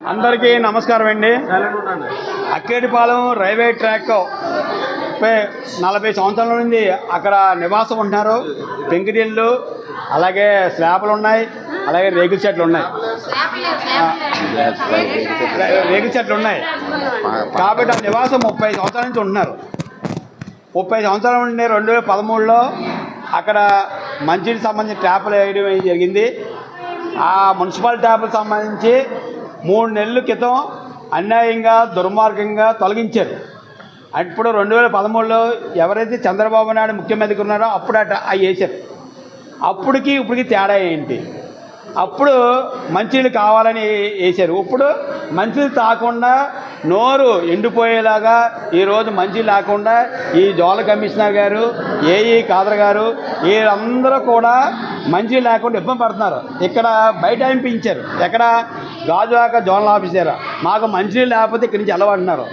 అందరికీ నమస్కారం అండి. అక్కేటిపాలెం రైల్వే ట్రాక్ 40 సంవత్సరాల నుండి అక్కడ నివాసం ఉంటున్నారు. పెంకుటిళ్ళు, అలాగే స్లాబ్లు ఉన్నాయి, అలాగే రేకుల చెట్లు ఉన్నాయి. కాబట్టి ఆ నివాసం 30 సంవత్సరాల నుంచి ఉంటున్నారు. 30 సంవత్సరాల నుండి 2013లో అక్కడ మంచినీటికి సంబంధించిన ట్యాపులు వేయడం జరిగింది. ఆ మున్సిపల్ ట్యాపులకు సంబంధించి 3 నెలల క్రితం అన్యాయంగా దుర్మార్గంగా తొలగించారు. ఇప్పుడు 2013లో ఎవరైతే చంద్రబాబు నాయుడు ముఖ్యమంత్రి ఉన్నారో అప్పుడు అవి వేశారు. అప్పటికి ఇప్పటికి తేడా ఏంటి? అప్పుడు మంచినీళ్ళు కావాలని వేశారు. ఇప్పుడు మంచినీళ్ళు తాకుండా నోరు ఎండిపోయేలాగా ఈరోజు మంచినీళ్ళు లేకుండా ఈ జోనల్ కమిషనర్ గారు, ఏఈ ఖాదర్ గారు వీళ్ళందరూ కూడా మంచినీళ్ళు లేకుండా ఇబ్బంది పడుతున్నారు. ఇక్కడ బయట అనిపించారు, ఎక్కడ గాజువాక జోనల్ ఆఫీసర్ మాకు మంచినీళ్ళు లేకపోతే ఇక్కడి నుంచి వెళ్ళమంటున్నారు.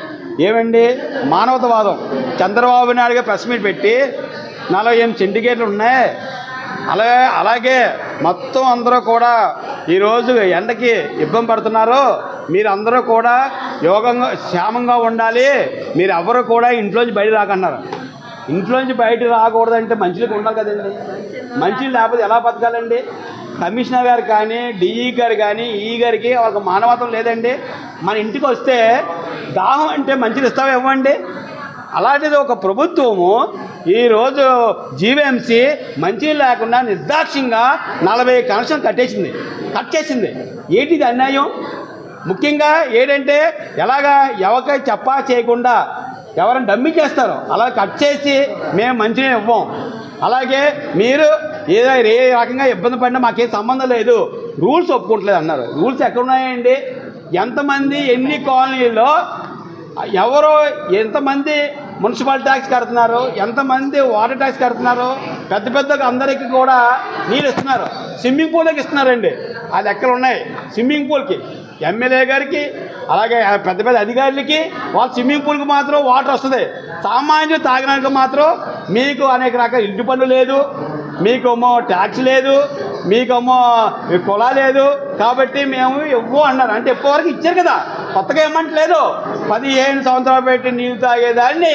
ఏమండి మానవతావాదం? చంద్రబాబు నాయుడుగా ప్రెస్ మీట్ పెట్టి 48 సిండికేట్లు ఉన్నాయి, అలాగే మొత్తం అందరూ కూడా ఈరోజు ఎండకి ఇబ్బంది పడుతున్నారు, మీరు అందరూ కూడా యోగంగా క్షేమంగా ఉండాలి, మీరు ఎవరు కూడా ఇంట్లోంచి బయట రాకన్నారు. ఇంట్లోంచి బయట రాకూడదంటే మంచిగా ఉండాలి కదండి. మంచిగా లేకపోతే ఎలా బతకాలండి? కమిషనర్ గారు కానీ, డిఈ గారు కానీ, ఈ గారికి ఒక మానవత్వం లేదండి. మన ఇంటికి వస్తే దాహం అంటే మంచిది ఇస్తావా? ఇవ్వండి. అలాంటిది ఒక ప్రభుత్వము ఈరోజు జీవీఎంసీ మంచినీళ్ళు లేకుండా నిర్దాక్ష్యంగా 40 కనెక్షన్ కట్ చేసింది. ఏంటిది అన్యాయం? ముఖ్యంగా ఏంటంటే ఎలాగా ఎవరికై చెప్పా చేయకుండా ఎవరైనా డమ్మి చేస్తారో అలా కట్ చేసి మేము మంచినీళ్ళు ఇవ్వం. అలాగే మీరు ఏ రకంగా ఇబ్బంది పడినా మాకేం సంబంధం లేదు, రూల్స్ ఒప్పుకోవట్లేదు అన్నారు. రూల్స్ ఎక్కడున్నాయండి? ఎంతమంది ఎన్ని కాలనీల్లో ఎవరో ఎంతమంది మున్సిపల్ ట్యాక్స్ కడుతున్నారు, ఎంతమంది వాటర్ ట్యాక్స్ కడుతున్నారు, పెద్ద అందరికీ కూడా నీళ్ళు ఇస్తున్నారు. స్విమ్మింగ్ పూల్కి ఇస్తున్నారండి, ఆ లెక్కలు ఉన్నాయి. స్విమ్మింగ్ పూల్కి ఎమ్మెల్యే గారికి, అలాగే పెద్ద అధికారులకి వాళ్ళ స్విమ్మింగ్ పూల్కి మాత్రం వాటర్ వస్తుంది. సామాన్యులు తాగడానికి మాత్రం మీకు అనేక రకాల ఇంటి పన్ను లేదు, మీకేమో ట్యాక్స్ లేదు, మీకేమో కులా లేదు. కాబట్టి మేము ఇవ్వు అన్నారు. అంటే ఇప్పటివరకు ఇచ్చారు కదా, కొత్తగా ఇవ్వమంటలేదు. 15 సంవత్సరాలు పెట్టి నీళ్ళు తాగేదాన్ని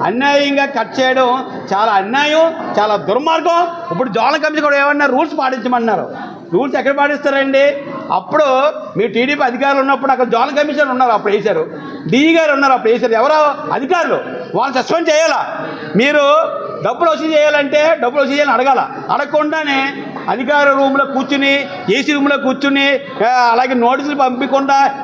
అన్యాయంగా కట్ చేయడం చాలా అన్యాయం, చాలా దుర్మార్గం. ఇప్పుడు జోనల్ కమిషన్ కూడా ఏమన్నా రూల్స్ పాటించమన్నారు. రూల్స్ ఎక్కడ పాటిస్తారండి? అప్పుడు మీ టీడీపీ అధికారులు ఉన్నప్పుడు అక్కడ జోనల్ కమిషనర్ ఉన్నారు, అప్పుడు వేశారు. డిఈ గారు ఉన్నారు, అప్పుడు వేశారు. ఎవరో అధికారులు, వాళ్ళు సస్పెండ్ చేయాలా? మీరు డబ్బులు వసూలు చేయాలంటే డబ్బులు వసూలు చేయాలని అడగకుండానే అధికార రూమ్లో కూర్చుని, ఏసీ రూమ్లో కూర్చుని, అలాగే నోటీసులు పంపించకుండా